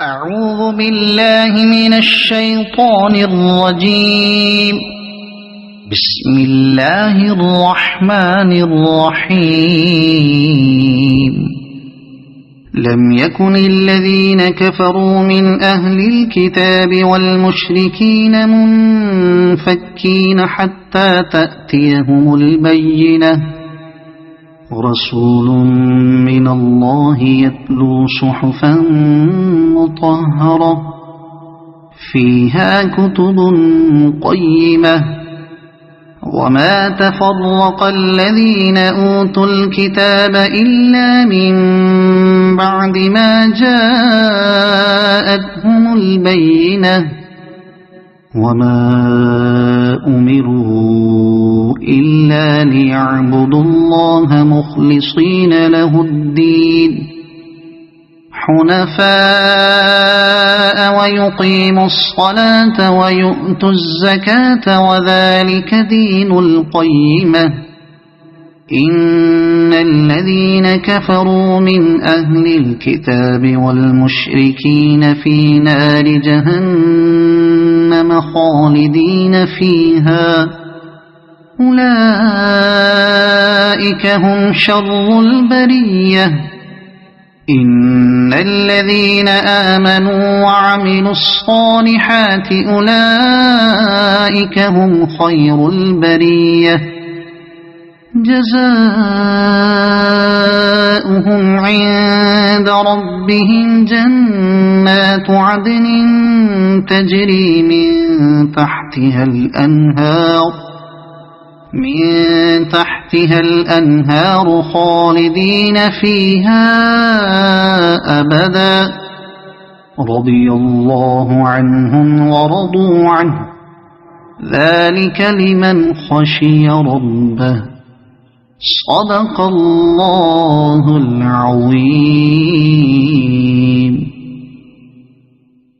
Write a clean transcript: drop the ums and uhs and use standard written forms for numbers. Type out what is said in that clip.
أعوذ بالله من الشيطان الرجيم. بسم الله الرحمن الرحيم. لم يكن الذين كفروا من أهل الكتاب والمشركين منفكين حتى تأتيهم البينة، رسول من الله يتلو صحفا مطهرة فيها كتب قيمة. وما تفرق الذين أوتوا الكتاب إلا من بعد ما جاءتهم البينة، وما أمروا إلا ليعبدوا الله مخلصين له الدين حنفاء ويقيموا الصلاة ويؤتوا الزكاة وذلك دين القيمة. إن الذين كفروا من أهل الكتاب والمشركين في نار جهنم خالدين فيها، أولئك هم شر البرية. إن الذين آمنوا وعملوا الصالحات أولئك هم خير البرية، جزاؤهم عند ربهم جنات عدن تجري من تحتها الأنهار خالدين فيها أبدا، رضي الله عنهم ورضوا عنه، ذلك لمن خشي ربه. صدق الله العظيم.